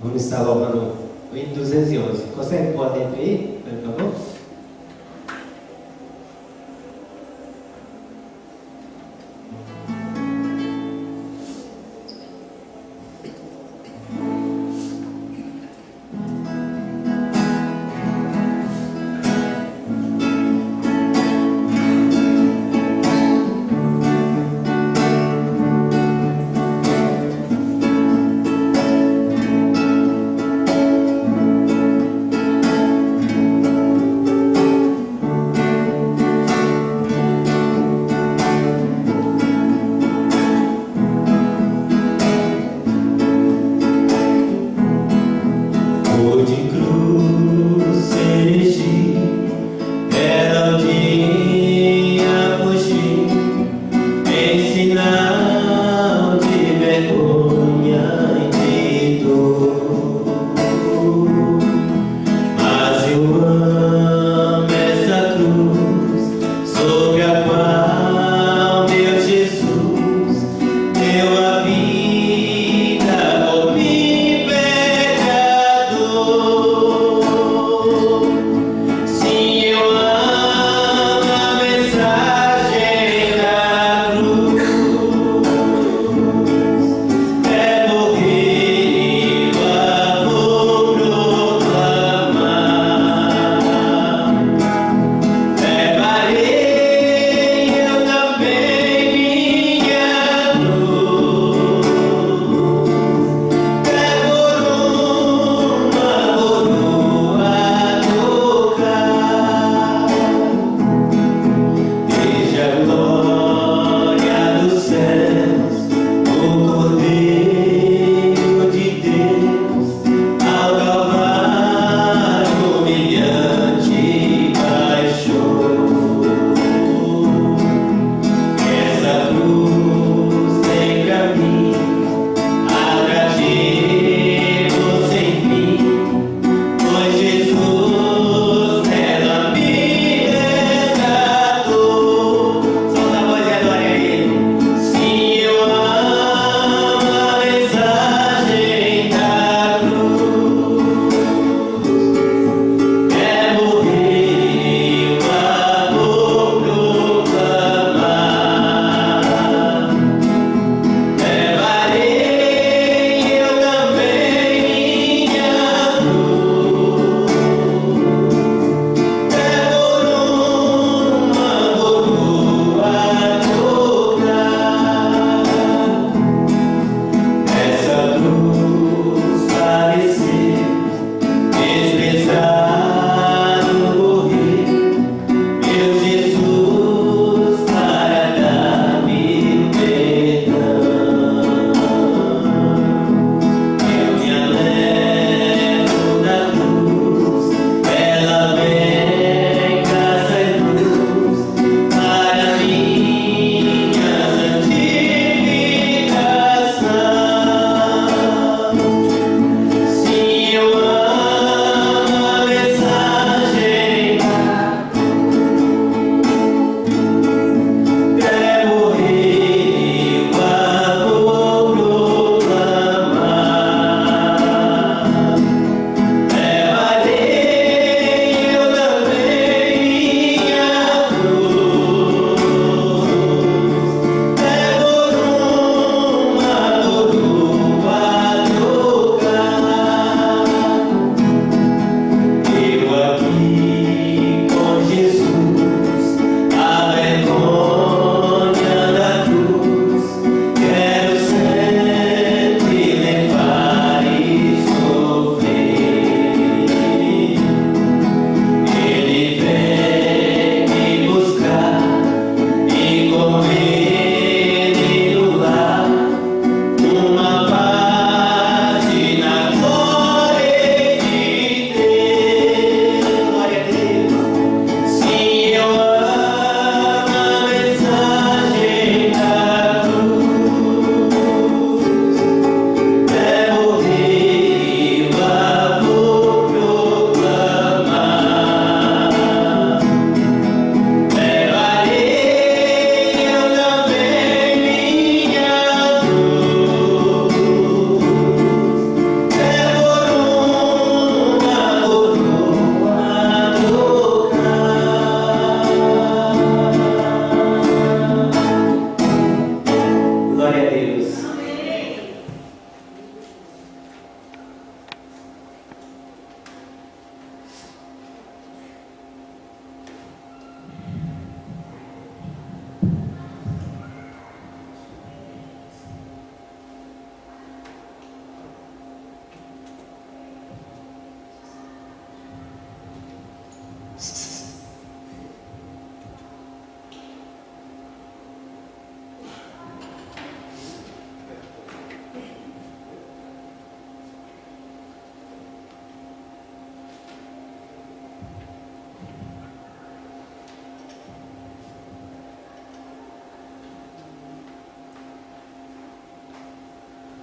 Vamos estar louvando o hino 211. Consegue pôr dentro aí, por favor?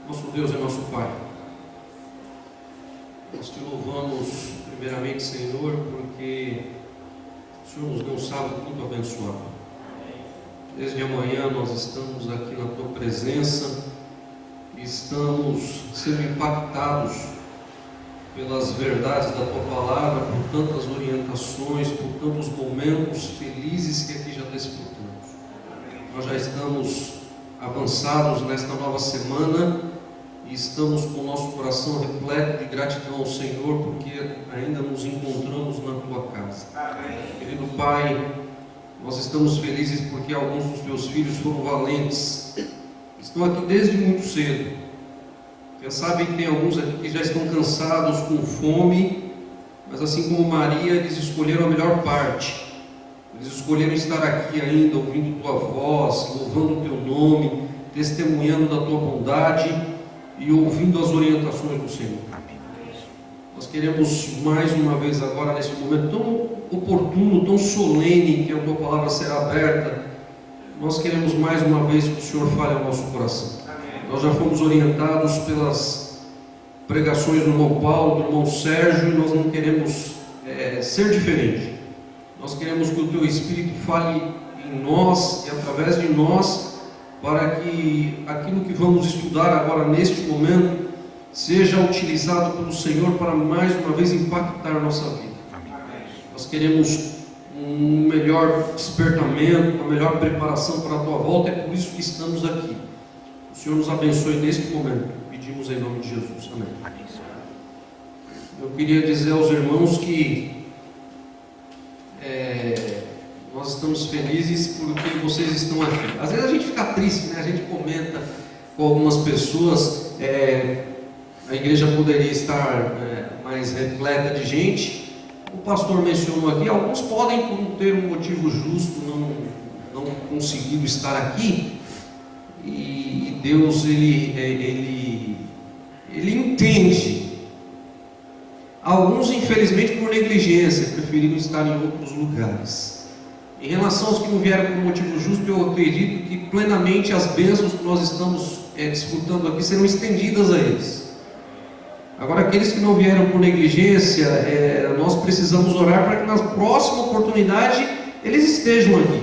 Nosso Deus é nosso Pai. Nós te louvamos primeiramente, Senhor, porque o Senhor nos deu um sábado muito abençoado. Desde amanhã nós estamos aqui na Tua presença e estamos sendo impactados pelas verdades da Tua palavra, por tantas orientações, por tantos momentos felizes que aqui já desfrutamos. Nós já estamos avançados nesta nova semana e estamos com o nosso coração repleto de gratidão ao Senhor, porque ainda nos encontramos na Tua casa. Amém. Querido Pai, nós estamos felizes porque alguns dos Teus filhos foram valentes, estão aqui desde muito cedo. Quem sabe tem alguns aqui que já estão cansados, com fome, mas assim como Maria, eles escolheram a melhor parte. Eles escolheram estar aqui ainda, ouvindo Tua voz, louvando o Teu nome, testemunhando da Tua bondade e ouvindo as orientações do Senhor. Nós queremos mais uma vez agora, nesse momento tão oportuno, tão solene, que a Tua palavra será aberta, nós queremos mais uma vez que o Senhor fale ao nosso coração. Nós já fomos orientados pelas pregações do irmão Paulo, do irmão Sérgio, e nós não queremos ser diferente. Nós queremos que o Teu Espírito fale em nós e através de nós, para que aquilo que vamos estudar agora neste momento seja utilizado pelo Senhor para mais uma vez impactar a nossa vida. Amém. Nós queremos um melhor despertamento, uma melhor preparação para a Tua volta, é por isso que estamos aqui. O Senhor nos abençoe neste momento, pedimos em nome de Jesus. Amém. Eu queria dizer aos irmãos que nós estamos felizes porque vocês estão aqui. Às vezes a gente fica triste, né? A gente comenta com algumas pessoas, a igreja poderia estar mais repleta de gente. O pastor mencionou aqui, alguns podem, por não ter um motivo justo, não conseguiram estar aqui. E Deus, Ele entende. Alguns, infelizmente, por negligência, preferiram estar em outros lugares. Em relação aos que não vieram por motivo justo, eu acredito que plenamente as bênçãos que nós estamos desfrutando aqui serão estendidas a eles. Agora, aqueles que não vieram por negligência, nós precisamos orar para que na próxima oportunidade eles estejam aqui.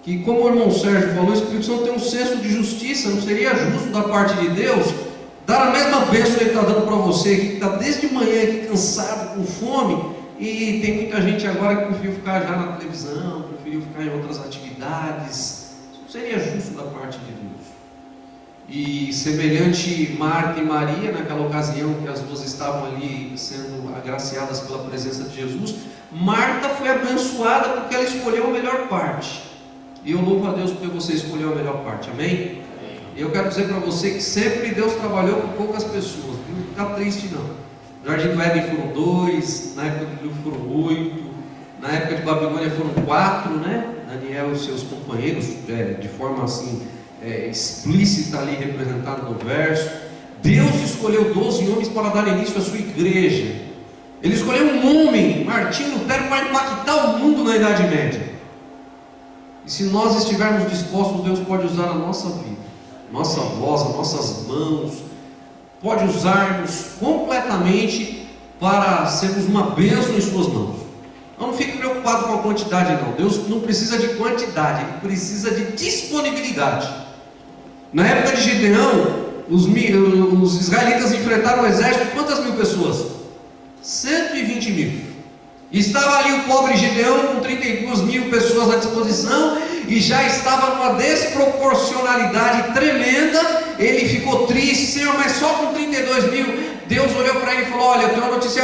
Que, como o irmão Sérgio falou, o Espírito Santo tem um senso de justiça. Não seria justo da parte de Deus dar a mesma bênção que Ele está dando para você, que está desde manhã aqui cansado, com fome, e tem muita gente agora que preferiu ficar já na televisão, preferiu ficar em outras atividades. Isso não seria justo da parte de Deus. E semelhante Marta e Maria, naquela ocasião que as duas estavam ali sendo agraciadas pela presença de Jesus, Marta foi abençoada porque ela escolheu a melhor parte. E eu louvo a Deus porque você escolheu a melhor parte, amém? E eu quero dizer para você que sempre Deus trabalhou com poucas pessoas, não fica triste não. No Jardim do Éden foram 2, na época do Rio foram 8, na época de Babilônia foram 4, né? Daniel e seus companheiros, de forma assim, explícita ali representada no verso. Deus escolheu 12 homens para dar início à sua igreja. Ele escolheu um homem, Martinho Lutero, para impactar o mundo na Idade Média. E se nós estivermos dispostos, Deus pode usar a nossa vida, nossa voz, as nossas mãos, pode usar-nos completamente para sermos uma bênção em suas mãos. Então não fique preocupado com a quantidade não. Deus não precisa de quantidade, Ele precisa de disponibilidade. Na época de Gideão, os israelitas enfrentaram um exército de quantas mil pessoas? 120 mil. Estava ali o pobre Gideão com 32 mil pessoas à disposição e já estava numa desproporcionalidade tremenda. Ele ficou triste, Senhor, mas só com 32 mil. Deus olhou para ele e falou: olha, eu tenho uma notícia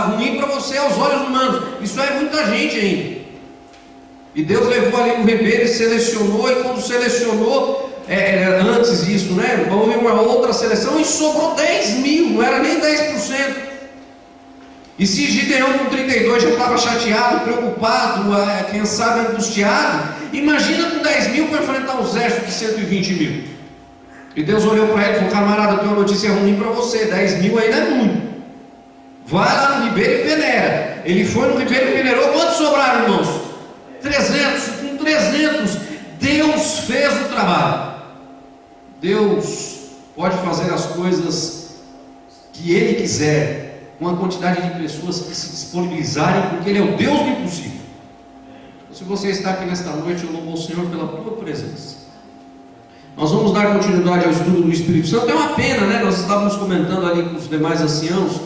ruim para você aos olhos humanos. Isso é muita gente ainda. E Deus levou ali um ribeiro e selecionou, e quando selecionou, antes disso, né? Houve uma outra seleção e sobrou 10 mil, não era nem 10%. E se Gideão com 32 já estava chateado, preocupado, quem sabe angustiado, imagina com 10 mil para enfrentar um exército de 120 mil. E Deus olhou para ele e falou: camarada, eu tenho uma notícia ruim para você, 10 mil ainda é muito. Vai lá no ribeiro e peneira. Ele foi no ribeiro e peneirou. Quantos sobraram, irmãos? 300. Com 300, Deus fez o trabalho. Deus pode fazer as coisas que Ele quiser, com a quantidade de pessoas que se disponibilizarem, porque Ele é o Deus do impossível. Então, se você está aqui nesta noite, eu louvo ao Senhor pela tua presença. Nós vamos dar continuidade ao estudo do Espírito Santo. É uma pena, né? Nós estávamos comentando ali com os demais anciãos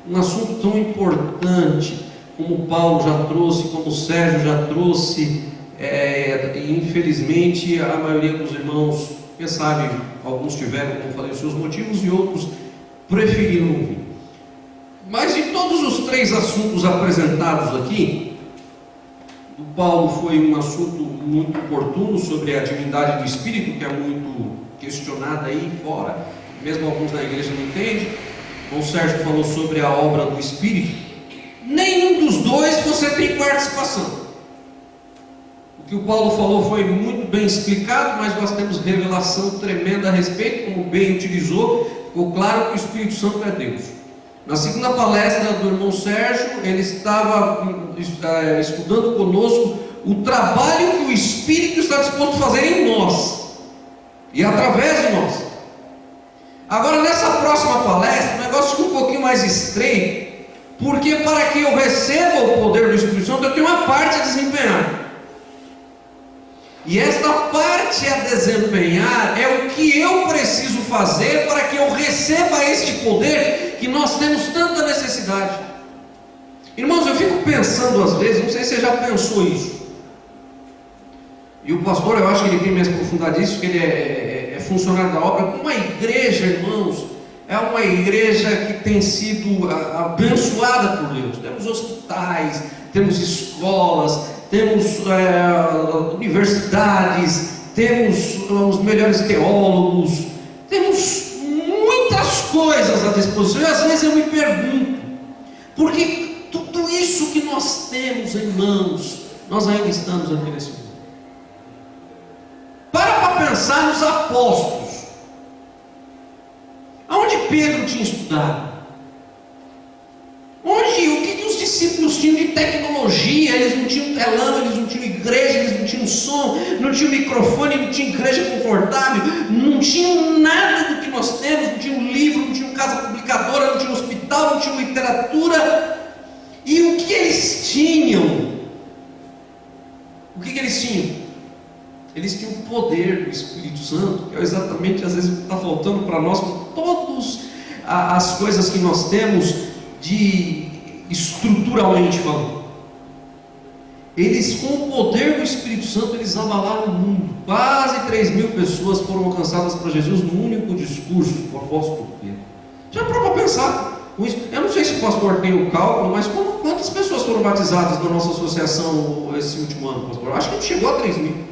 um assunto tão importante, como o Paulo já trouxe, como o Sérgio já trouxe, e infelizmente a maioria dos irmãos, quem sabe, alguns tiveram, como eu falei, os seus motivos e outros preferiram ouvir. Mas de todos os 3 assuntos apresentados aqui, o Paulo foi um assunto muito oportuno sobre a divindade do Espírito, que é muito questionada aí fora, mesmo alguns na igreja não entendem. O Sérgio falou sobre a obra do Espírito. Nenhum dos dois você tem participação. O que o Paulo falou foi muito bem explicado, mas nós temos revelação tremenda a respeito, como bem utilizou. Ficou claro que o Espírito Santo é Deus. Na segunda palestra do irmão Sérgio, ele estava estudando conosco o trabalho que o Espírito está disposto a fazer em nós e através de nós. Agora, nessa próxima palestra, o negócio fica um pouquinho mais estreito, porque para que eu receba o poder do Espírito Santo, eu tenho uma parte a desempenhar. E esta parte a desempenhar é o que eu preciso fazer para que eu receba este poder que nós temos tanta necessidade. Irmãos, eu fico pensando às vezes, não sei se você já pensou isso. E o pastor, eu acho que ele tem mais aprofundado isso, que ele é funcionário da obra. Uma igreja, irmãos, é uma igreja que tem sido abençoada por Deus. Temos hospitais, temos escolas, temos universidades, temos os melhores teólogos, temos muitas coisas à disposição. E às vezes eu me pergunto, por que tudo isso que nós temos em mãos, nós ainda estamos aqui nesse mundo? Para pensar nos apóstolos. Aonde Pedro tinha estudado? O que os discípulos tinham de tecnologia? Eles não tinham telão, eles não tinham igreja, eles não tinham som, não tinham microfone, não tinham igreja confortável, não tinham nada do que nós temos, não tinham livro, não tinham casa publicadora, não tinham hospital, não tinham literatura. E o que eles tinham? O que eles tinham? Eles tinham o poder do Espírito Santo, que é exatamente às vezes o que está faltando para nós, com todas as coisas que nós temos de estruturalmente falando. Eles, com o poder do Espírito Santo, eles abalaram o mundo. Quase 3 mil pessoas foram alcançadas para Jesus num único discurso do apóstolo Pedro. Já para pensar com isso. Eu não sei se o pastor tem o cálculo, mas quantas pessoas foram batizadas na nossa associação esse último ano, pastor? Eu acho que a gente chegou a 3 mil.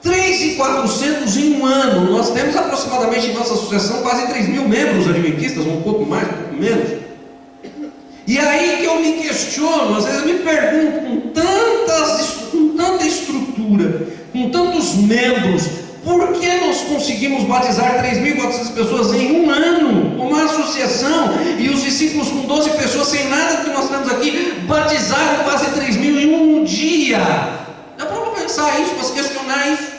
3.400 em um ano. Nós temos aproximadamente em nossa associação quase 3 mil membros adventistas, um pouco mais, um pouco menos. E aí que eu me questiono, às vezes eu me pergunto, com tanta estrutura, com tantos membros, por que nós conseguimos batizar 3.400 pessoas em um ano? Uma associação, e os discípulos com 12 pessoas, sem nada que nós temos aqui, batizaram quase 3 mil em um dia. Dá para pensar isso, para se questionar isso?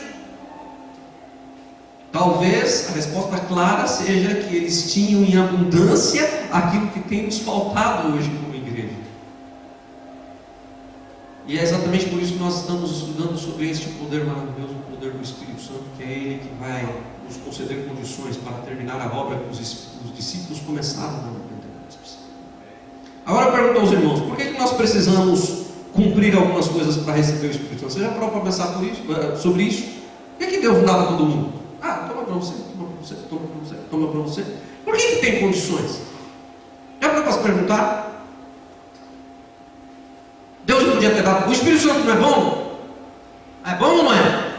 Talvez a resposta clara seja que eles tinham em abundância aquilo que tem nos faltado hoje como igreja. E é exatamente por isso que nós estamos estudando sobre este poder maravilhoso, o poder do Espírito Santo, que é Ele que vai nos conceder condições para terminar a obra que os discípulos começaram na Pentecostes. Agora eu pergunto aos irmãos, por que nós precisamos cumprir algumas coisas para receber o Espírito Santo? Você já parou para pensar sobre isso? Por que Deus não dá para todo mundo? Toma para você, toma para você, toma para você, toma para você. Por que tem condições? Já parou para se perguntar? Deus podia ter dado. O Espírito Santo não é bom? É bom ou não é?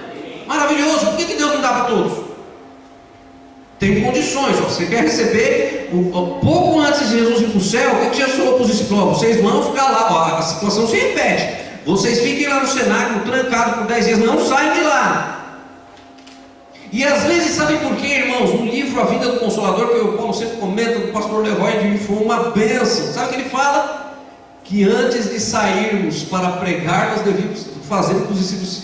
Maravilhoso. maravilhoso, por que Deus não dá para todos? Tem condições, ó. Você quer receber, pouco antes de Jesus ir para o céu, o que Jesus falou para os discípulos? Vocês vão ficar lá, ó, a situação se repete. Vocês fiquem lá no cenáculo, trancados por 10 dias, não saem de lá. E às vezes, sabe por quê, irmãos? No livro A Vida do Consolador, que o Paulo sempre comenta, do pastor Leroy, foi uma bênção. Sabe o que ele fala? Que antes de sairmos para pregar, nós devíamos fazer o que os discípulos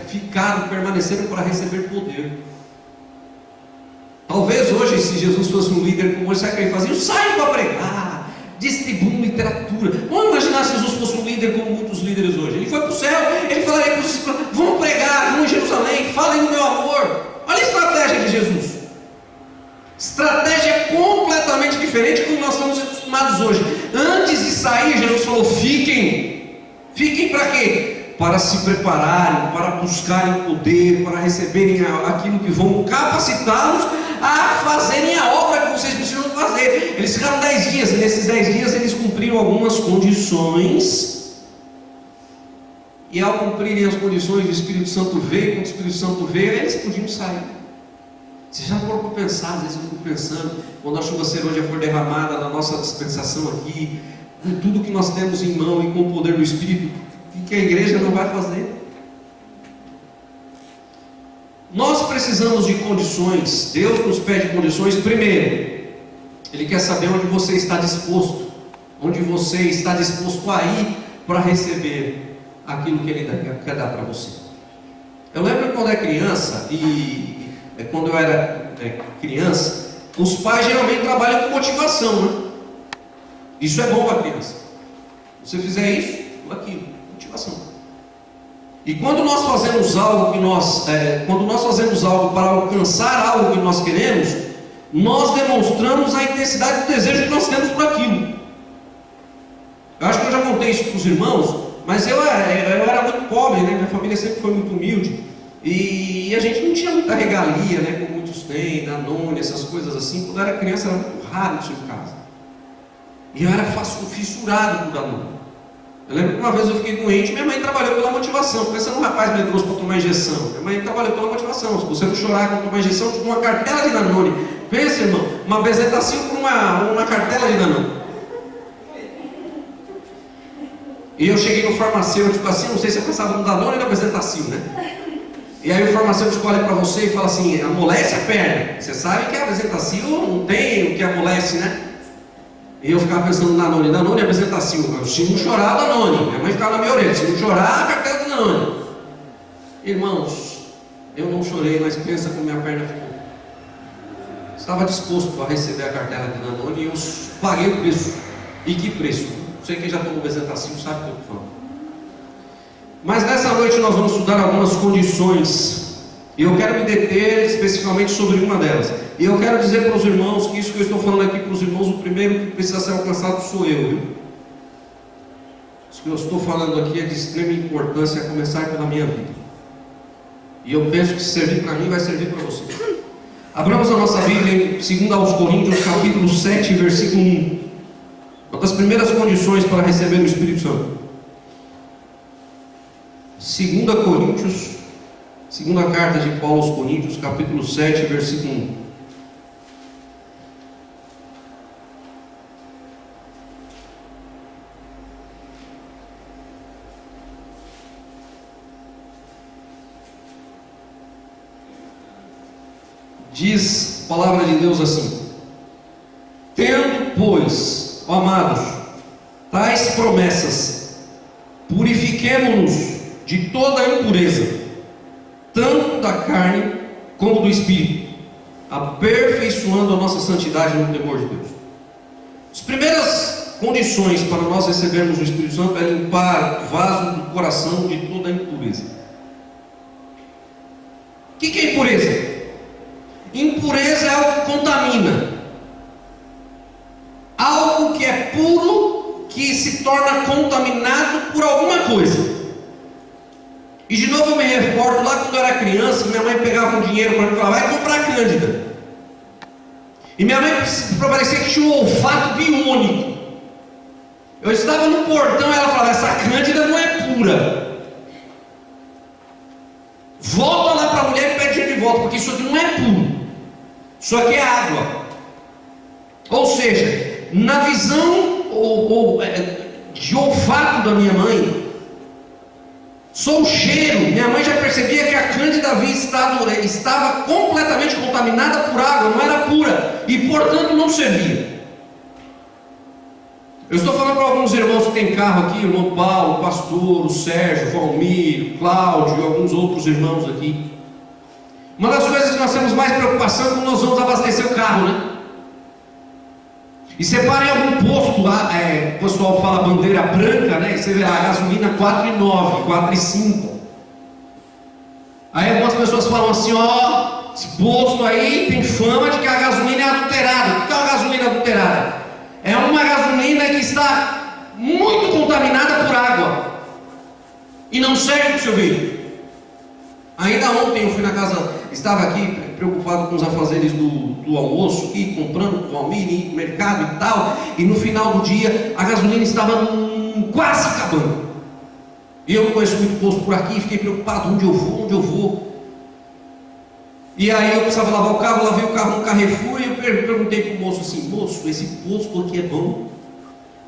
ficaram, permaneceram para receber poder. Talvez hoje, se Jesus fosse um líder como hoje, sabe o que ele fazia? Sai para pregar, distribuam literatura. Vamos imaginar se Jesus fosse um líder como muitos líderes hoje. Ele foi para o céu, ele falaria para os discípulos: vamos pregar, vão em Jerusalém, falem do meu amor. Olha a estratégia de Jesus. Estratégia completamente diferente do que nós estamos acostumados hoje. Antes de sair, Jesus falou: fiquem. Fiquem para quê? Para se prepararem, para buscarem poder, para receberem aquilo que vão capacitá-los a fazerem a obra que vocês precisam fazer. Eles ficaram 10 dias, e nesses 10 dias eles cumpriram algumas condições, e ao cumprirem as condições, o Espírito Santo veio. Quando o Espírito Santo veio, eles podiam sair. Você já parou para pensar? Às vezes eu fico pensando, quando a chuva serôdia for derramada na nossa dispensação aqui, com tudo que nós temos em mão e com o poder do Espírito, o que a igreja não vai fazer? Nós precisamos de condições. Deus nos pede condições. Primeiro, Ele quer saber onde você está disposto, onde você está disposto a ir para receber aquilo que Ele quer dar para você. Eu lembro quando eu era criança, quando eu era criança, os pais geralmente trabalham com motivação, né? Isso é bom para a criança. Se você fizer isso, aquilo. Motivação. E quando nós fazemos algo para alcançar algo que nós queremos, nós demonstramos a intensidade do desejo que nós temos por aquilo. Eu acho que eu já contei isso para os irmãos, mas eu era muito pobre, né? Minha família sempre foi muito humilde, e a gente não tinha muita regalia, né? Como muitos têm, Danone, essas coisas assim. Quando eu era criança era muito raro isso em casa, e eu era fissurado por Danone. Eu lembro que uma vez eu fiquei doente, minha mãe trabalhou pela motivação. Pensa num rapaz medroso para tomar injeção. Minha mãe trabalhou pela motivação. Se você não chorar quando tomar injeção, te dá uma cartela de Danone. Pensa, irmão, uma bezetacil com uma cartela de Danone. E eu cheguei no farmacêutico assim, não sei se eu pensava no Danone ou na bezetacil, né? E aí o farmacêutico olha para você e fala assim: amolece a perna. Você sabe que a bezetacil não tem o que amolece, né? E eu ficava pensando na Danone. Danone é bezetacil. Se não chorar, Danone. Minha mãe ficava na minha orelha: se não chorar, a cartela de Danone. Irmãos, eu não chorei, mas pensa como minha perna ficou. Estava disposto para receber a cartela de Danone e eu paguei o preço. E que preço? Não sei quem já tomou bezetacil sabe o que eu estou falando. Mas nessa noite nós vamos estudar algumas condições. E eu quero me deter especificamente sobre uma delas. E eu quero dizer para os irmãos que isso que eu estou falando aqui para os irmãos, o primeiro que precisa ser alcançado sou eu, viu? Isso que eu estou falando aqui é de extrema importância, a começar pela minha vida. E eu penso que se servir para mim, vai servir para você. Abramos a nossa Bíblia em 2 aos Coríntios, capítulo 7, versículo 1. Uma das primeiras condições para receber o Espírito Santo. 2 Coríntios, segunda carta de Paulo aos Coríntios, capítulo 7, versículo 1. Diz a palavra de Deus assim: tendo, pois, ó amados, tais promessas, purifiquemo-nos de toda a impureza, tanto da carne como do espírito, aperfeiçoando a nossa santidade no temor de Deus. As primeiras condições para nós recebermos o Espírito Santo é limpar o vaso do coração de toda a impureza. O que é impureza? Impureza é algo que contamina, algo que é puro, que se torna contaminado por alguma coisa. E de novo eu me recordo lá quando eu era criança, minha mãe pegava um dinheiro para mim e falava: vai comprar Cândida. E minha mãe parecia que tinha um olfato biônico. Eu estava no portão e ela falava: essa Cândida não é pura. Volta lá para a mulher e pede isso aqui não é puro, isso aqui é água. Ou seja, na visão de olfato da minha mãe, só o cheiro, minha mãe já percebia que a Cândida Vi estava completamente contaminada por água, não era pura, e portanto não servia. Eu estou falando para alguns irmãos que têm carro aqui, o irmão Paulo, o pastor, o Sérgio, o Valmir, o Cláudio e alguns outros irmãos aqui. Uma das coisas que nós temos mais preocupação é quando nós vamos abastecer o carro, né? E você para em algum posto lá, o pessoal fala bandeira branca, né? E você vê a gasolina 4,9, 4,5. Aí algumas pessoas falam assim, ó, esse posto aí tem fama de que a gasolina é adulterada. O que é uma gasolina adulterada? É uma gasolina que está muito contaminada por água e não serve para o seu veículo. Ainda ontem eu fui na casa, estava aqui preocupado com os afazeres do almoço, e comprando com o Almir, ir no mercado e tal, e no final do dia a gasolina estava quase acabando. E eu não conheço muito posto por aqui, fiquei preocupado, onde eu vou. E aí eu precisava lavar o carro, lavei o carro no Carrefour, e eu perguntei para o moço assim, moço, esse posto aqui é bom?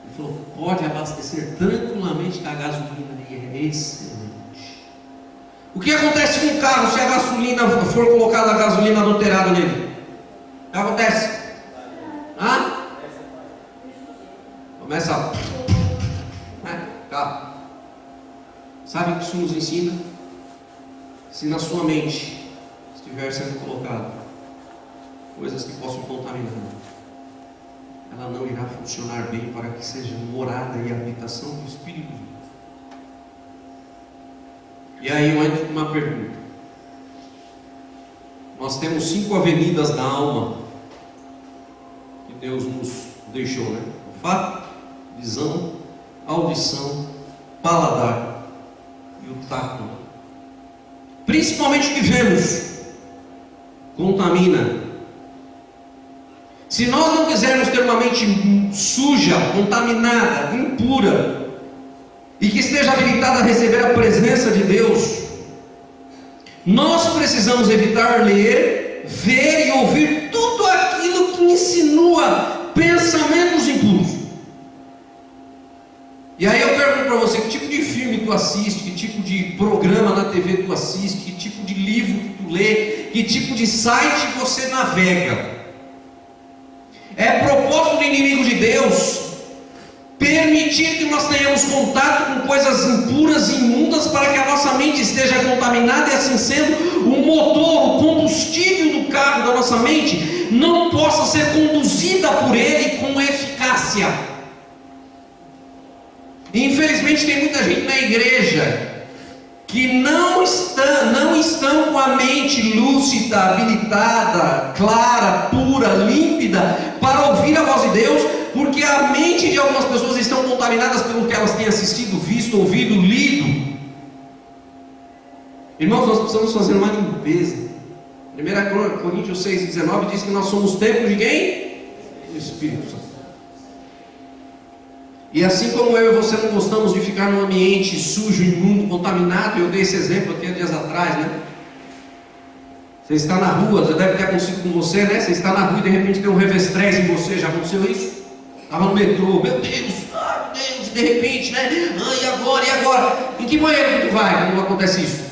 Ele falou, pode abastecer tranquilamente que a gasolina é excelente. O que acontece com o carro se a gasolina for colocada a gasolina adulterada nele? O que acontece? Começa a... carro. Sabe o que isso nos ensina? Se na sua mente estiver sendo colocado coisas que possam contaminar, ela não irá funcionar bem para que seja morada e habitação do Espírito de Deus. E aí eu entro com uma pergunta. Nós temos 5 avenidas da alma que Deus nos deixou, né? Olfato, visão, audição, paladar e o tato. Principalmente o que vemos contamina. Se nós não quisermos ter uma mente suja, contaminada, impura, e que esteja habilitada a receber a presença de Deus, nós precisamos evitar ler, ver e ouvir tudo aquilo que insinua pensamentos impuros. E aí eu pergunto para você, que tipo de filme tu assiste, que tipo de programa na TV tu assiste, que tipo de livro que tu lê, que tipo de site você navega? É propósito do inimigo de Deus permitir que nós tenhamos contato com coisas impuras e imundas para que a nossa mente esteja contaminada, e assim sendo, o motor, o combustível do carro da nossa mente não possa ser conduzida por ele com eficácia. Infelizmente tem muita gente na igreja que não estão com a mente lúcida, habilitada, clara, pura, límpida para ouvir a voz de Deus, porque a mente de algumas pessoas estão contaminadas pelo que elas têm assistido, visto, ouvido, lido. Irmãos, nós precisamos fazer uma limpeza. 1 Coríntios 6,19 diz que nós somos templo de quem? Do Espírito Santo. E assim como eu e você não gostamos de ficar num ambiente sujo, imundo, contaminado, eu dei esse exemplo aqui há dias atrás, né? Você está na rua, já deve ter acontecido com você, né? Você está na rua e de repente tem um revestrez em você, já aconteceu isso? Estava no metrô, meu Deus, de repente, né? E agora? Em que banheiro que tu vai quando acontece isso?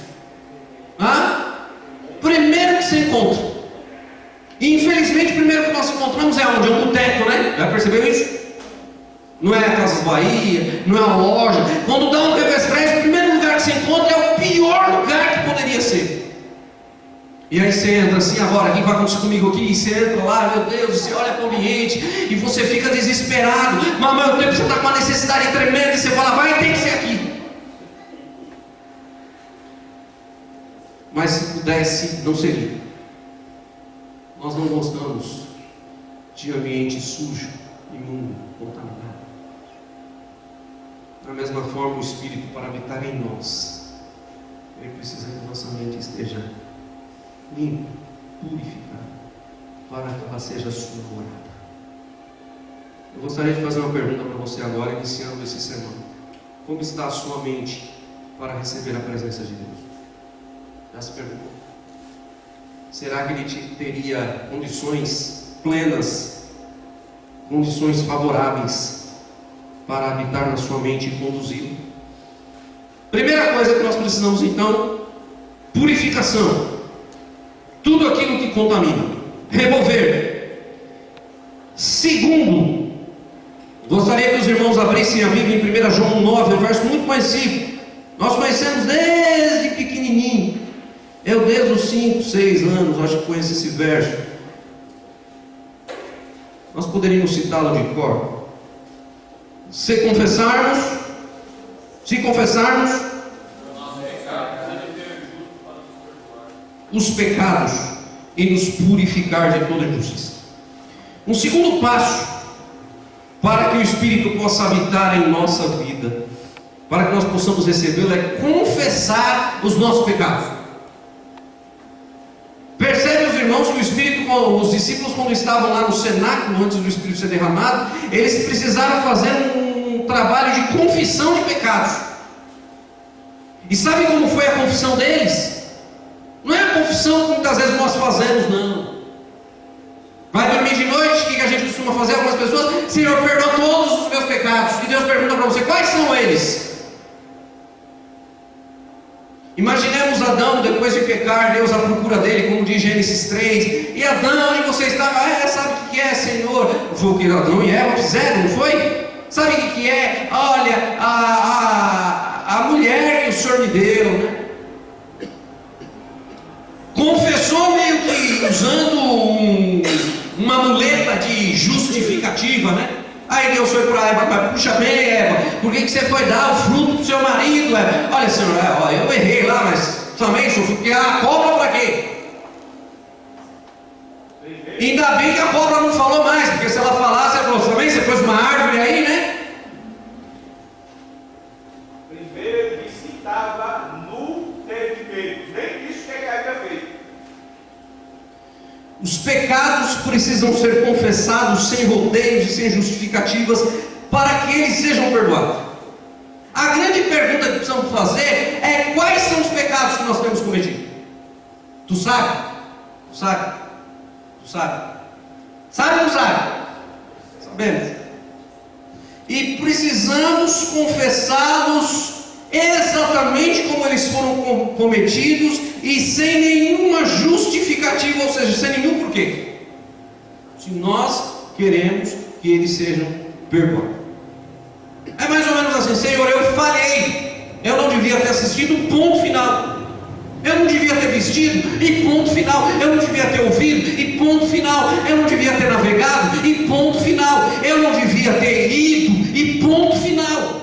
Primeiro que você encontra. E infelizmente o primeiro que nós encontramos é onde? É um boteco, né? Já percebeu isso? Não é a Casas Bahia, não é a loja. Quando dá um revestrez, o primeiro lugar que você encontra é o pior lugar que poderia ser. E aí você entra assim, agora, o que vai acontecer comigo aqui? E você entra lá, meu Deus, você olha para o ambiente e você fica desesperado, mas ao mesmo tempo você está com uma necessidade tremenda e você fala, vai ter que ser aqui. Mas se pudesse, não seria. Nós não gostamos de ambiente sujo, imundo, contaminado. Da mesma forma, o Espírito, para habitar em nós, ele precisa que nossa mente esteja limpa, purificada, para que ela seja sua morada. Eu gostaria de fazer uma pergunta para você agora, iniciando esse sermão. Como está a sua mente para receber a presença de Deus? Já se perguntou? será que ele teria condições plenas, condições favoráveis para habitar na sua mente e conduzi-lo? Primeira coisa que nós precisamos então, purificação. Tudo aquilo que contamina, remover. Segundo, gostaria que os irmãos abrissem a Bíblia em 1 João 9, um verso muito conhecido. Nós conhecemos desde pequenininho. Eu desde os 5, 6 anos, acho que conheço esse verso. Nós poderíamos citá-lo de cor. Se confessarmos, os pecados e nos purificar de toda injustiça. Um segundo passo para que o Espírito possa habitar em nossa vida, para que nós possamos recebê-lo, é confessar os nossos pecados. Percebe os irmãos que o Espírito, os discípulos quando estavam lá no cenáculo, antes do Espírito ser derramado, eles precisaram fazer um trabalho de confissão de pecados. E sabe como foi a confissão deles? Não é a confissão que muitas vezes nós fazemos, não. Vai dormir de noite, o que a gente costuma fazer? Algumas pessoas: Senhor, perdoa todos os meus pecados. E Deus pergunta para você: quais são eles? Imaginemos Adão, depois de pecar, Deus à procura dele, como diz Gênesis 3. E Adão, onde você estava? Sabe o que é, Senhor? Foi o que Adão e Eva fizeram, não foi? Sabe o que é? Olha, a mulher que o Senhor me deu, né? Confessou meio que usando uma muleta de justificativa, né? Aí Deus foi para Eva: puxa bem, Eva, por que você foi dar o fruto para o seu marido, Eva? Olha, Senhor, eu errei lá, mas também, Senhor, porque a cobra para quê? Ainda bem que a cobra não falou mais, porque se ela falasse, ela falou: também você pôs uma árvore aí, né? Primeiro ele disse que estava nu, teve medo, nem disse o que havia feito. Os pecados precisam ser confessados sem rodeios e sem justificativas, para que eles sejam perdoados. A grande pergunta que precisamos fazer é: quais são os pecados que nós temos cometido? Tu sabe? Tu sabe? Tu sabe? Sabe ou não sabe? Sabemos. E precisamos confessá-los exatamente como eles foram cometidos e sem nenhuma justificativa, ou seja, sem nenhum porquê. Se nós queremos que eles sejam perdoados. É mais ou menos assim: Senhor, eu falhei, eu não devia ter assistido, ponto final. Eu não devia ter vestido, e ponto final. Eu não devia ter ouvido, e ponto final. Eu não devia ter navegado, e ponto final. Eu não devia ter ido, e ponto final.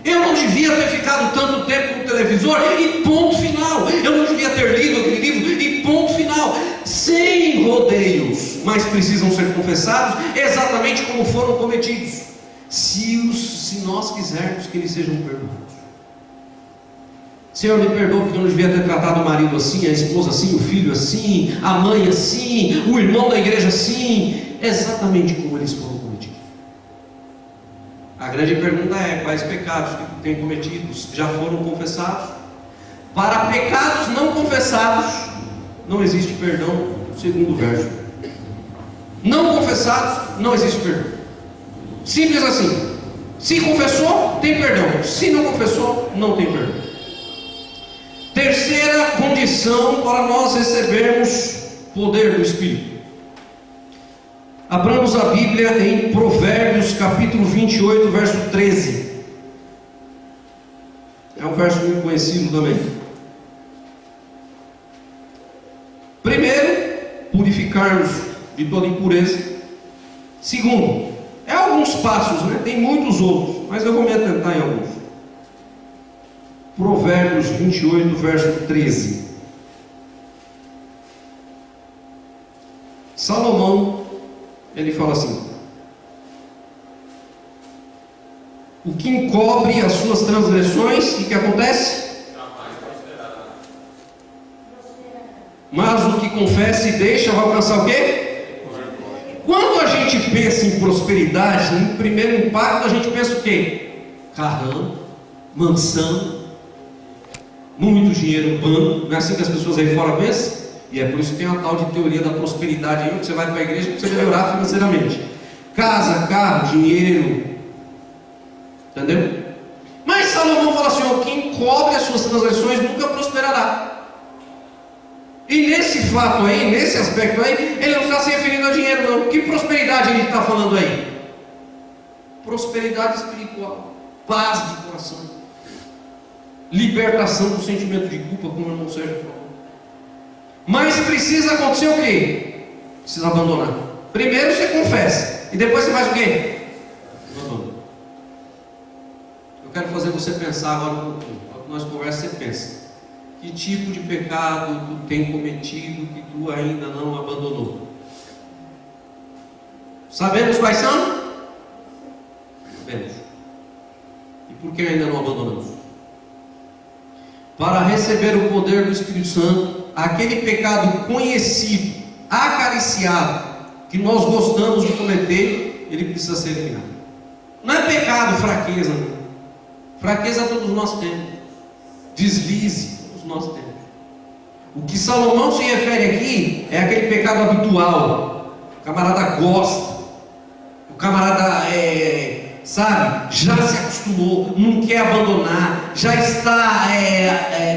Eu não devia ter ficado tanto tempo no televisor, e ponto final. Eu não devia ter lido aquele livro, e ponto final. Sem rodeios, mas precisam ser confessados exatamente como foram cometidos, se nós quisermos que eles sejam perdoados. Senhor, me perdoa porque eu não devia ter tratado o marido assim, a esposa assim, o filho assim, a mãe assim, o irmão da igreja assim, exatamente como eles foram cometidos. A grande pergunta é: quais pecados que têm cometidos já foram confessados? Para pecados não confessados não existe perdão, segundo o verso. Não confessados não existe perdão. Simples assim. Se confessou, tem perdão. Se não confessou, não tem perdão. Terceira condição para nós recebermos poder do Espírito. Abramos a Bíblia em Provérbios capítulo 28, verso 13. É um verso muito conhecido também. Primeiro, purificar-nos de toda impureza. Segundo, é alguns passos, né? Tem muitos outros, mas eu vou me atentar em alguns. Provérbios 28, verso 13. Salomão, ele fala assim: o que encobre as suas transgressões, o que acontece? Mas o que confessa e deixa vai alcançar o quê? Quando a gente pensa em prosperidade, no primeiro impacto a gente pensa o quê? Carrão, mansão, muito dinheiro no banco. Não é assim que as pessoas aí fora pensam? E é por isso que tem a tal de teoria da prosperidade aí, onde você vai para a igreja para você melhorar financeiramente. Casa, carro, dinheiro. Entendeu? Mas Salomão fala assim: ó, quem cobre as suas transgressões nunca prosperará. E nesse fato aí, nesse aspecto aí, ele não está se referindo a dinheiro, não. Que prosperidade ele está falando aí? Prosperidade espiritual, paz de coração, libertação do sentimento de culpa, como o irmão Sérgio falou. Mas precisa acontecer o quê? Precisa abandonar. Primeiro você confessa, e depois você faz o quê? Abandona. Eu quero fazer você pensar agora um pouquinho. Quando nós conversamos, você pensa: que tipo de pecado tu tem cometido que tu ainda não abandonou? Sabemos quais são? Sabemos. E por que ainda não abandonamos? Para receber o poder do Espírito Santo, aquele pecado conhecido, acariciado, que nós gostamos de cometer, ele precisa ser eliminado. Não é pecado, fraqueza, não. Fraqueza todos nós temos. Deslize todos nós temos. O que Salomão se refere aqui é aquele pecado habitual. O camarada gosta. O camarada sabe, já se acostumou, não quer abandonar, já está,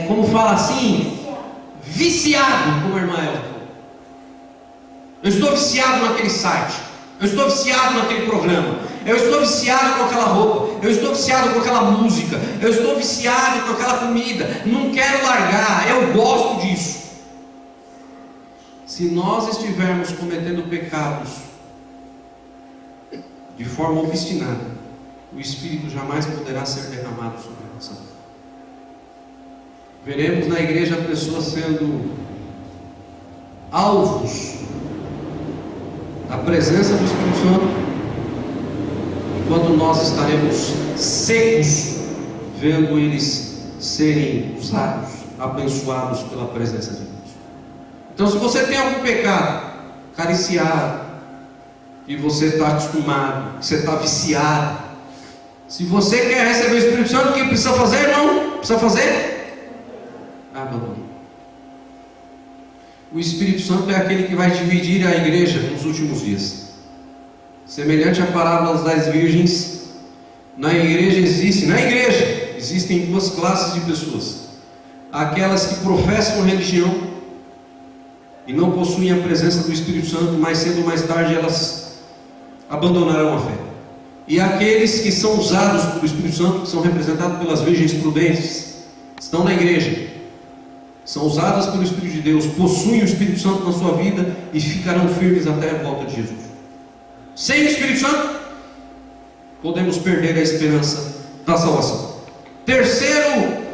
como fala assim, viciado, como a irmã Elza falou. Eu estou viciado naquele site, eu estou viciado naquele programa, eu estou viciado com aquela roupa, eu estou viciado com aquela música, eu estou viciado com aquela comida, não quero largar, eu gosto disso. Se nós estivermos cometendo pecados de forma obstinada, o Espírito jamais poderá ser derramado sobre a nossa vida. Veremos na igreja pessoas sendo alvos da presença do Espírito Santo, enquanto nós estaremos secos, vendo eles serem usados, abençoados pela presença de Deus. Então, se você tem algum pecado acariciado, e você está acostumado, que você está viciado, se você quer receber o Espírito Santo, o que precisa fazer, irmão? Precisa fazer? Abandonar. O Espírito Santo é aquele que vai dividir a igreja nos últimos dias. Semelhante à parábola das 10 virgens, na igreja existem duas classes de pessoas: aquelas que professam religião e não possuem a presença do Espírito Santo, mas cedo ou mais tarde elas abandonarão a fé. E aqueles que são usados pelo Espírito Santo, que são representados pelas virgens prudentes, estão na igreja, são usadas pelo Espírito de Deus, possuem o Espírito Santo na sua vida e ficarão firmes até a volta de Jesus. Sem o Espírito Santo, podemos perder a esperança da salvação.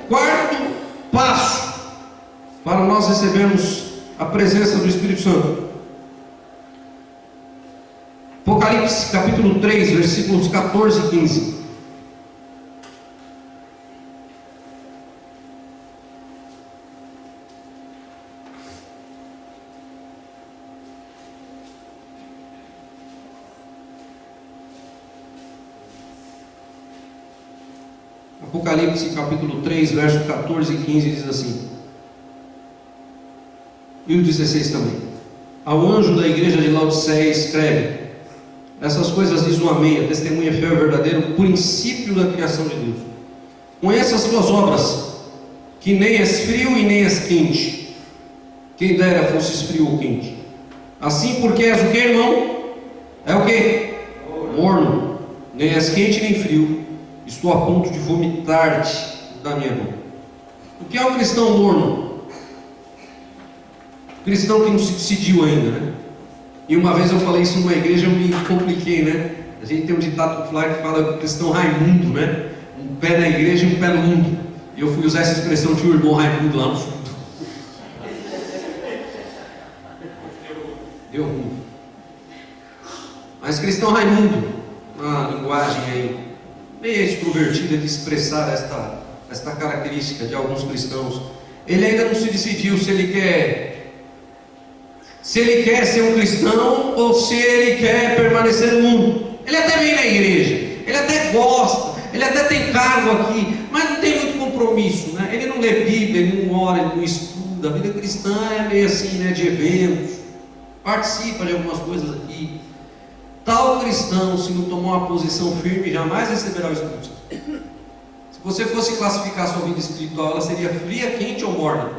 Quarto passo para nós recebermos a presença do Espírito Santo. Apocalipse capítulo 3, versículos 14 e 15. Apocalipse capítulo 3, verso 14 e 15 diz assim, e o 16 também: ao anjo da igreja de Laodiceia escreve: essas coisas diz o Amém, a testemunha fiel e verdadeira, o princípio da criação de Deus. Conheça as tuas obras, que nem és frio e nem és quente. Quem dera fosses frio ou quente. Assim, porque és o que, irmão? É o que? Morno. Nem és quente nem frio. Estou a ponto de vomitar-te da minha boca. O que é um cristão morno? Cristão que não se decidiu ainda, né? E uma vez eu falei isso numa igreja, eu me compliquei, né? A gente tem um ditado popular que fala cristão Raimundo, né? Um pé na igreja e um pé no mundo. E eu fui usar essa expressão, tinha o irmão Raimundo lá no fundo. Deu ruim. Mas cristão Raimundo, uma linguagem aí meio extrovertida de expressar esta característica de alguns cristãos, ele ainda não se decidiu se ele quer ser um cristão ou se ele quer permanecer no mundo. Ele até vem na igreja, ele até gosta, ele até tem cargo aqui, mas não tem muito compromisso, né? Ele não lê Bíblia, ele não ora, ele não estuda, estuda. A vida cristã é meio assim, né, de eventos, participa de algumas coisas aqui. Tal cristão, se não tomar uma posição firme, jamais receberá o Espírito Santo. Se você fosse classificar a sua vida espiritual, ela seria fria, quente ou morna?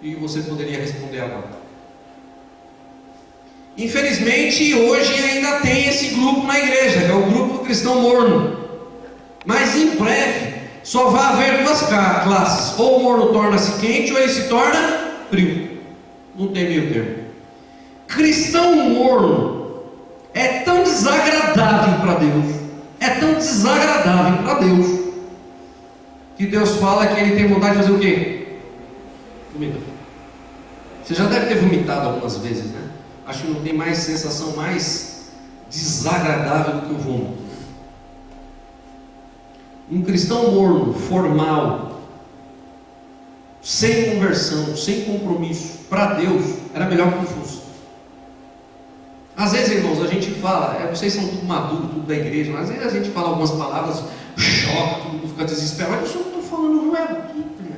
E você poderia responder agora. Infelizmente, hoje ainda tem esse grupo na igreja, que é o grupo do cristão morno. Mas em breve, só vai haver duas classes. Ou o morno torna-se quente, ou ele se torna frio. Não tem meio termo. Cristão morno é tão desagradável para Deus, é tão desagradável para Deus, que Deus fala que ele tem vontade de fazer o quê? Vomitar. Você já deve ter vomitado algumas vezes, né? Acho que não tem mais sensação mais desagradável do que o vômito. Um cristão morno, formal, sem conversão, sem compromisso, para Deus, era melhor que não fosse. Às vezes, irmãos, a gente fala, vocês são tudo maduros, tudo da igreja, mas às vezes a gente fala algumas palavras, choca, todo mundo fica desesperado. Mas eu não estou falando, não é Bíblia.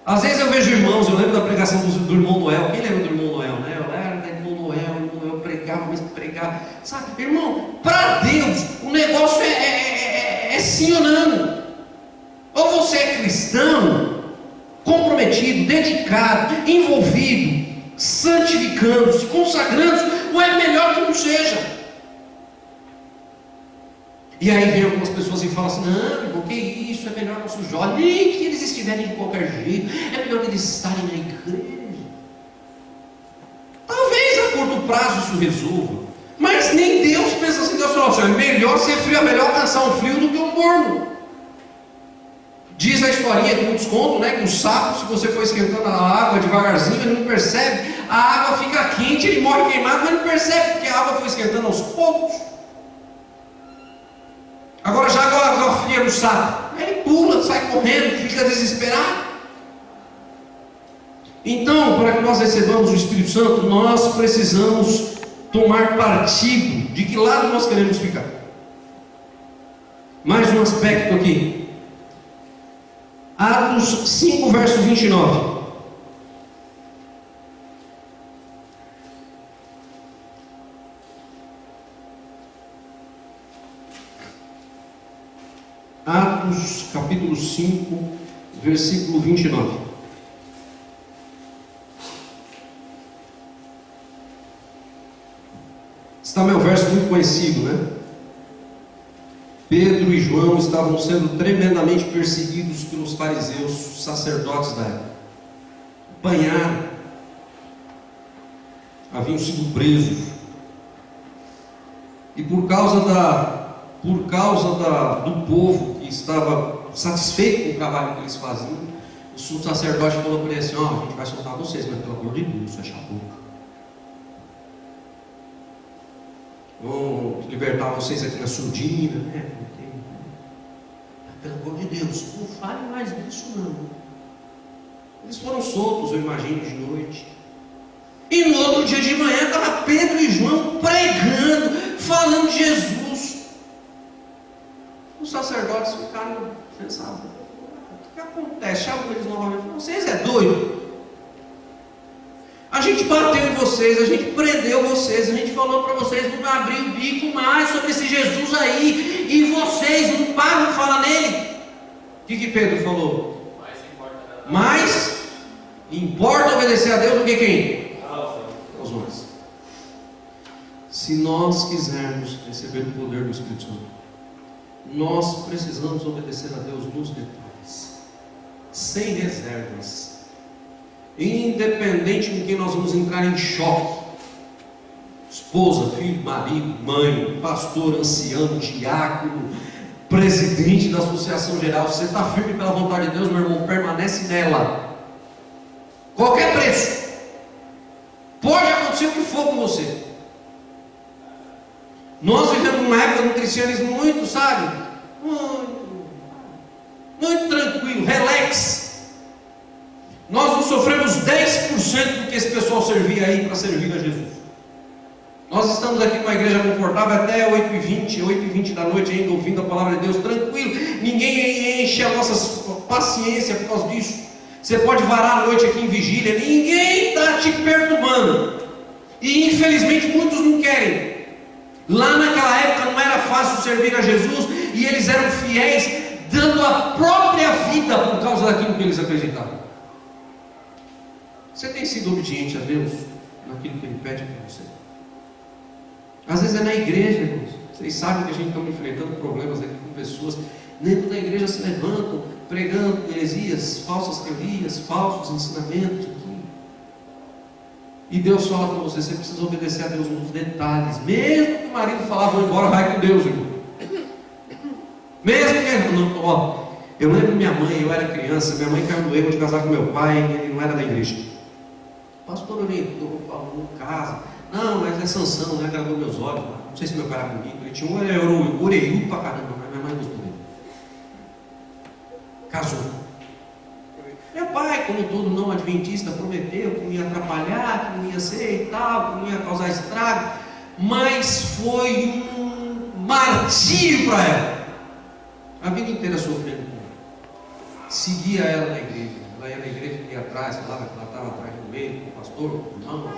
Às vezes eu vejo irmãos, eu lembro da pregação do irmão Noel. Quem lembra do irmão Noel, né? Eu era da irmão Noel pregava, mas pregava. Sabe, irmão, para Deus, o negócio é sim ou não. Ou você é cristão, comprometido, dedicado, envolvido, santificando-se, consagrando-se, ou é melhor que não seja. E aí vem algumas pessoas e falam assim: não, irmão, que isso, é melhor nossos jovens, nem que eles estiverem de qualquer jeito, é melhor que eles estarem na igreja. Talvez a curto prazo isso resolva, mas nem Deus pensa assim. Deus falou assim: é melhor ser frio, é melhor alcançar um frio do que um morno. Diz a historinha que muitos contam, né, que o sapo, se você for esquentando a água devagarzinho, ele não percebe, a água fica quente, ele morre queimado, mas não percebe, porque a água foi esquentando aos poucos. Agora já a água fria no sapo, ele pula, sai correndo, fica desesperado. Então, para que nós recebamos o Espírito Santo, nós precisamos tomar partido de que lado nós queremos ficar. Mais um aspecto aqui. Atos 5, verso 29. Atos capítulo 5, versículo 29. Está meu verso muito conhecido, né? Pedro e João estavam sendo tremendamente perseguidos pelos fariseus, sacerdotes da época. Apanharam, haviam sido presos, e por causa do povo que estava satisfeito com o trabalho que eles faziam, o sumo sacerdote falou para eles assim: a gente vai soltar vocês, mas pelo amor de Deus, fecha a boca. Vamos libertar vocês aqui na surdina, né? Pelo amor de Deus, não fale mais disso não. Eles foram soltos, eu imagino, de noite. E no outro dia de manhã estava Pedro e João pregando, falando de Jesus. Os sacerdotes ficaram pensados: o que acontece? Chamam eles novamente: vocês é doido? A gente bateu em vocês, a gente prendeu vocês, a gente falou para vocês não abrir o bico mais sobre esse Jesus aí, e vocês não param de falar nele. O que Pedro falou? Mais importa obedecer a Deus do que quem? Aos homens. Se nós quisermos receber o poder do Espírito Santo, nós precisamos obedecer a Deus nos detalhes, sem reservas. Independente com quem nós vamos entrar em choque, esposa, filho, marido, mãe, pastor, ancião, diácono, presidente da associação geral, você está firme pela vontade de Deus, meu irmão, permanece nela, qualquer preço. Pode acontecer o que for com você. Nós vivemos uma época do cristianismo muito, sabe, muito tranquilo, relax. Nós não sofremos 10% do que esse pessoal servia aí para servir a Jesus. Nós estamos aqui numa igreja confortável até 8h20 da noite ainda ouvindo a palavra de Deus, tranquilo. Ninguém enche a nossa paciência por causa disso. Você pode varar a noite aqui em vigília, ninguém está te perturbando. E infelizmente muitos não querem. Lá naquela época não era fácil servir a Jesus, e eles eram fiéis, dando a própria vida por causa daquilo que eles acreditavam. Você tem sido obediente a Deus naquilo que Ele pede para você? Às vezes é na igreja, irmãos. Vocês sabem que a gente está enfrentando problemas aqui com pessoas dentro da igreja se levantam, pregando heresias, falsas teorias, falsos ensinamentos aqui. E Deus fala para você, você precisa obedecer a Deus nos detalhes. Mesmo que o marido falar, vou embora, vai com Deus, irmão. Mesmo que não, ó, eu lembro minha mãe, eu era criança, minha mãe caiu no erro de casar com meu pai, ele não era da igreja. O pastor orientou, falou, não casa. Não, mas é Sansão, né? Agradou meus olhos. Não sei se meu pai era bonito, ele tinha um orelhudo pra caramba, mas minha mãe gostou dele. Casou. Meu pai, como todo não adventista, prometeu que não ia atrapalhar, que não ia ser e tal, que não ia causar estrago, mas foi um martírio para ela. A vida inteira sofrendo com ela. Seguia ela na igreja. Ela ia na igreja, ia atrás, falava que ela estava atrás do meio, com o pastor, com o irmão.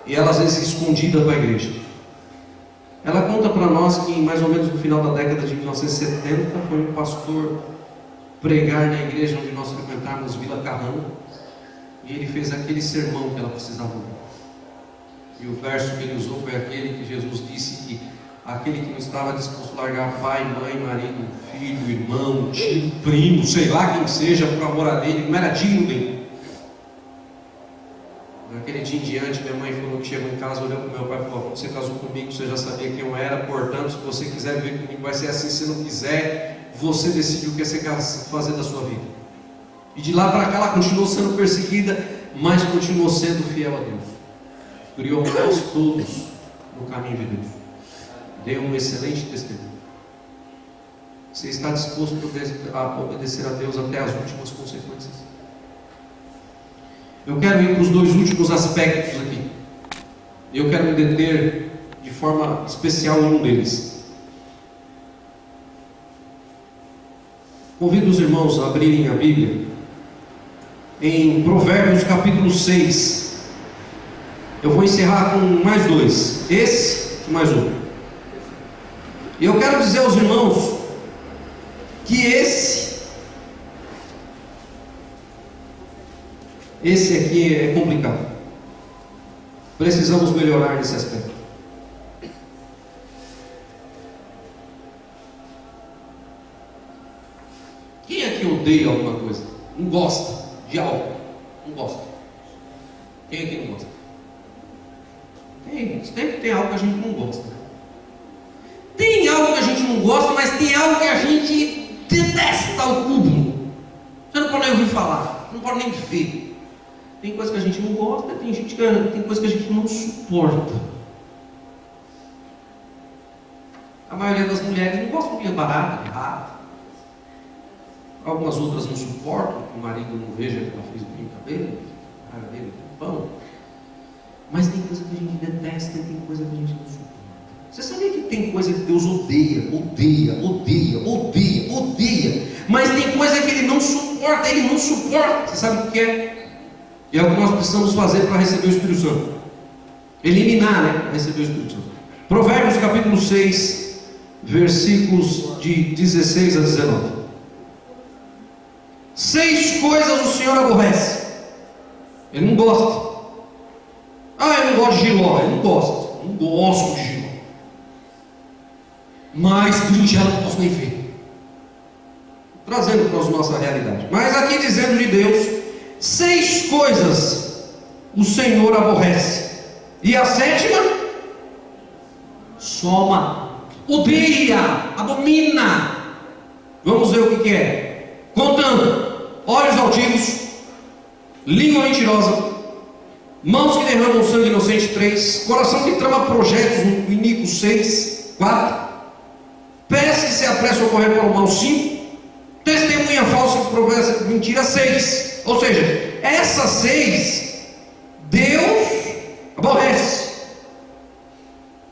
E ela às vezes escondida para a igreja. Ela conta para nós que mais ou menos no final da década de 1970 foi um pastor pregar na igreja onde nós frequentávamos, Vila Carrão, e ele fez aquele sermão que ela precisava ouvir. E o verso que ele usou foi aquele que Jesus disse que aquele que não estava disposto a largar pai, mãe, marido, filho, irmão, tio, primo, sei lá quem seja, por amor a dele, não era digno dele. Naquele dia em diante, minha mãe falou que chegou em casa, olhou para o meu pai e falou: você casou comigo, você já sabia quem eu era, portanto, se você quiser viver comigo, vai ser assim. Se não quiser, você decide o que você quer fazer da sua vida. E de lá para cá, ela continuou sendo perseguida, mas continuou sendo fiel a Deus. Criou nós todos no caminho de Deus. Deu um excelente testemunho. Você está disposto a obedecer a Deus até as últimas consequências? Eu quero ir para os dois últimos aspectos aqui. Eu quero me deter de forma especial em um deles. Convido os irmãos a abrirem a Bíblia em Provérbios capítulo 6. Eu vou encerrar com mais dois, esse e mais um. E eu quero dizer aos irmãos que esse aqui é complicado. Precisamos melhorar nesse aspecto. Quem aqui odeia alguma coisa? Não gosta de algo? Não gosta. Quem aqui não gosta? Sempre tem algo que a gente não gosta. Tem algo que a gente não gosta, mas tem algo que a gente detesta ao cúmulo. Você não pode nem ouvir falar, você não pode nem ver. Tem coisa que a gente não gosta, tem coisa que a gente não suporta. A maioria das mulheres não gosta de barata, de rato. Algumas outras não suportam, que o marido não veja que ela fez bem o cabelo, a dele tem pão. Mas tem coisa que a gente detesta e tem coisa que a gente não suporta. Você sabia que tem coisa que Deus odeia? Mas tem coisa que Ele não suporta, Você sabe o que é? E é o que nós precisamos fazer para receber o Espírito Santo. Eliminar, né? Para receber o Espírito Santo. Provérbios capítulo 6, versículos de 16 a 19. 6 coisas o Senhor aborrece. Ele não gosta. Eu não gosto de giló. Ele não gosta. Não gosto de giló. Mas berinjela não posso nem ver. Trazendo para a nossa realidade. Mas aqui dizendo de Deus, 6 coisas o Senhor aborrece. E a 7ª? Soma. Odeia. Abomina. Vamos ver o que é. Contando: olhos altivos, língua mentirosa, mãos que derramam sangue inocente, 3, coração que trama projetos iníquos, 6, 4, pés que se apressam a correr para o mal, 5, testemunha falsa que professa mentira, 6. Ou seja, essas 6 Deus aborrece.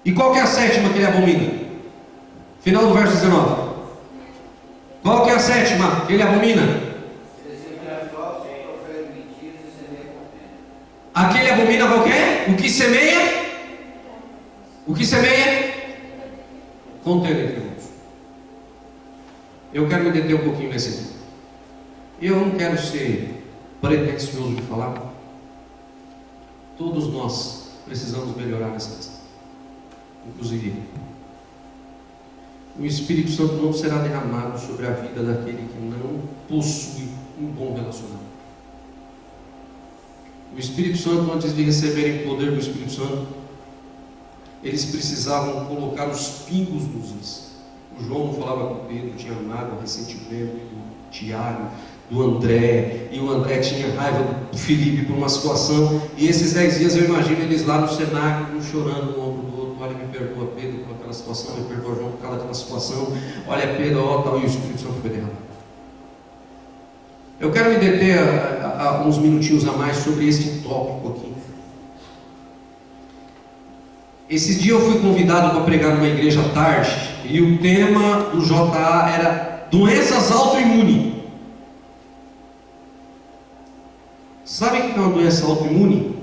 E qual que é a 7ª que Ele abomina? Final do verso 19. Qual que é a 7ª que Ele abomina? termina com o quê? O que semeia? Contenda entre irmãos. Eu quero me deter um pouquinho nesse tema. Eu não quero ser pretensioso de falar. Todos nós precisamos melhorar nessa questão. Inclusive, o Espírito Santo não será derramado sobre a vida daquele que não possui um bom relacionamento. O Espírito Santo, antes de receberem o poder do Espírito Santo, eles precisavam colocar os pingos nos is. O João não falava com Pedro, tinha mágoa, ressentimento do Tiago, do André, e o André tinha raiva do Felipe por uma situação, e esses 10 dias eu imagino eles lá no cenáculo, chorando um ombro do outro. Olha, me perdoa Pedro por aquela situação, me perdoa João por causa daquela situação, olha Pedro, ó, tal, e o Espírito Santo foi derramado. Eu quero me deter a uns minutinhos a mais sobre este tópico aqui. Esses dias eu fui convidado para pregar numa igreja à tarde, e o tema do JA era doenças autoimunes. Sabe o que é uma doença autoimune?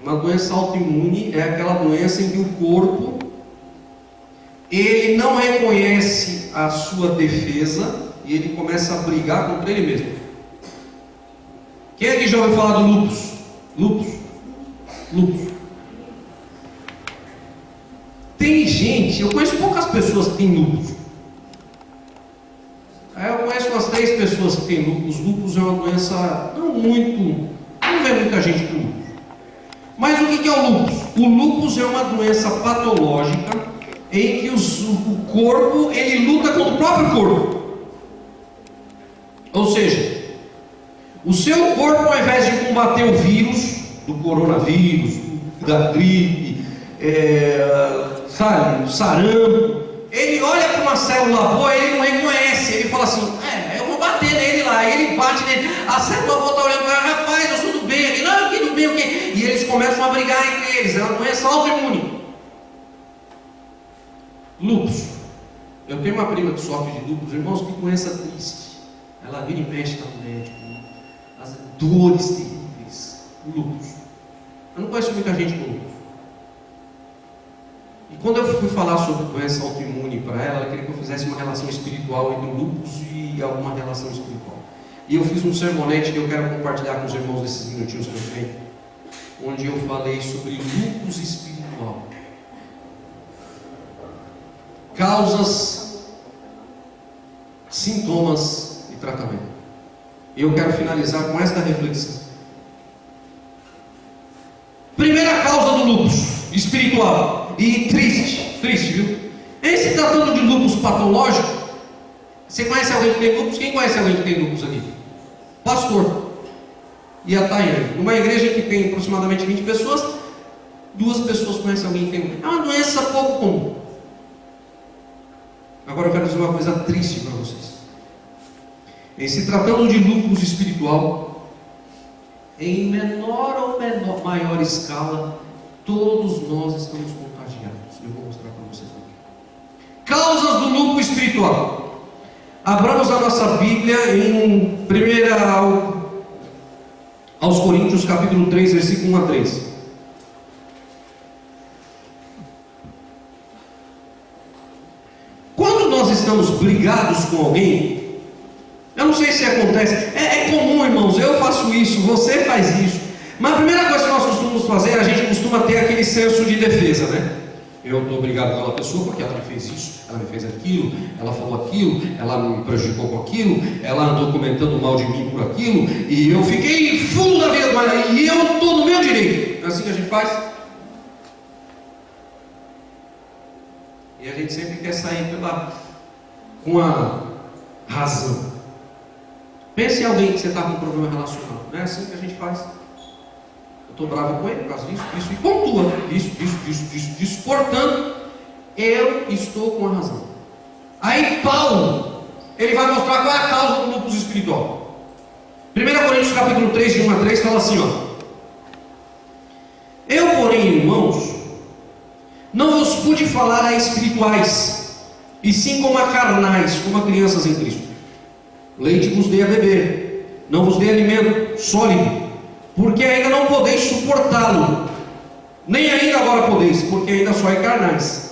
Uma doença autoimune é aquela doença em que o corpo ele não reconhece a sua defesa e ele começa a brigar contra ele mesmo. Quem aqui já ouviu falar do lúpus? Lúpus. Tem gente, eu conheço poucas pessoas que têm lúpus. Eu conheço umas 3 pessoas que têm lúpus. Lúpus é uma doença não vê muita gente com lúpus. Mas o que é o lúpus? O lúpus é uma doença patológica em que o corpo ele luta contra o próprio corpo. Ou seja, o seu corpo, ao invés de combater o vírus, do coronavírus, da gripe, do sarampo, ele olha para uma célula boa e ele não reconhece. Ele fala assim, eu vou bater nele lá. E ele bate nele. A célula boa está olhando para ele, rapaz, eu sou do bem. Ele, não, que do bem, o quê? E eles começam a brigar entre eles. É uma doença autoimune. Lúpus. Eu tenho uma prima que sofre de lúpus. Irmãos, que doença triste. Ela vira e mexe com o médico. As dores terríveis. Lúpus. Eu não conheço muita gente com lúpus. E quando eu fui falar sobre doença autoimune para ela queria que eu fizesse uma relação espiritual entre o lúpus e alguma relação espiritual. E eu fiz um sermonete que eu quero compartilhar com os irmãos desses minutinhos que eu tenho, onde eu falei sobre lúpus espiritual. Causas, sintomas e tratamento. E eu quero finalizar com esta reflexão. Primeira causa do lúpus espiritual. E triste, viu? Em se tratando de lúpus patológico, você conhece alguém que tem lúpus? Quem conhece alguém que tem lúpus aqui? Pastor. E a Tayane. Numa igreja que tem aproximadamente 20 pessoas, 2 pessoas conhecem alguém que tem lúpus. É uma doença pouco comum. Agora eu quero dizer uma coisa triste para vocês. Em se tratando de lúpus espiritual, em menor ou maior escala, todos nós estamos contagiados. Eu vou mostrar para vocês aqui. Causas do lúpus espiritual. Abramos a nossa Bíblia em 1 aos Coríntios, capítulo 3, versículo 1 a 3. Quando nós estamos brigados com alguém, eu não sei se acontece, é comum, irmãos, eu faço isso, você faz isso. Mas a primeira coisa que nós costumamos fazer, a gente costuma ter aquele senso de defesa, né? Eu estou obrigado com aquela pessoa porque ela me fez isso, ela me fez aquilo, ela falou aquilo, ela me prejudicou com aquilo, ela andou comentando mal de mim por aquilo, e eu fiquei full da vida com ela, e eu estou no meu direito. É assim que a gente faz? E a gente sempre quer sair com a razão. Pense em alguém que você está com um problema relacional, não é assim que a gente faz? Estou bravo com ele por causa disso, e pontua, isso, portanto, eu estou com a razão. Aí Paulo, ele vai mostrar qual é a causa do lúpus espiritual. 1 Coríntios capítulo 3, de 1 a 3, fala assim, eu, porém, irmãos, não vos pude falar a espirituais, e sim como a carnais, como a crianças em Cristo. Leite vos dei a beber, não vos dei alimento sólido, porque ainda não podeis suportá-lo, nem ainda agora podeis, porque ainda sois carnais.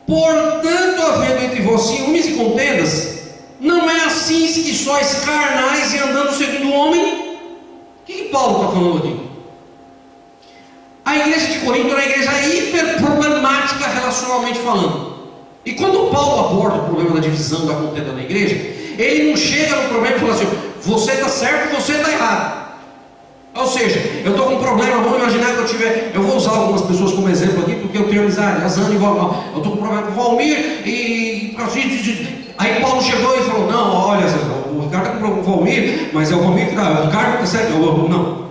Portanto, havendo entre vós ciúmes e contendas, não é assim que sois carnais e andando segundo o homem? O que Paulo está falando aqui? A igreja de Corinto era uma igreja hiper problemática relacionalmente falando. E quando Paulo aborda o problema da divisão, da contenda na igreja, ele não chega no problema e fala assim: você está certo, você está errado. Ou seja, eu estou com um problema, vamos imaginar que eu vou usar algumas pessoas como exemplo aqui, porque eu tenho amizade, a Zana e o Valmir. Eu estou com um problema com o Valmir e... Aí Paulo chegou e falou: não, olha, o Ricardo está com um problema com o Valmir, mas é o Valmir que está, o Ricardo está certo, não.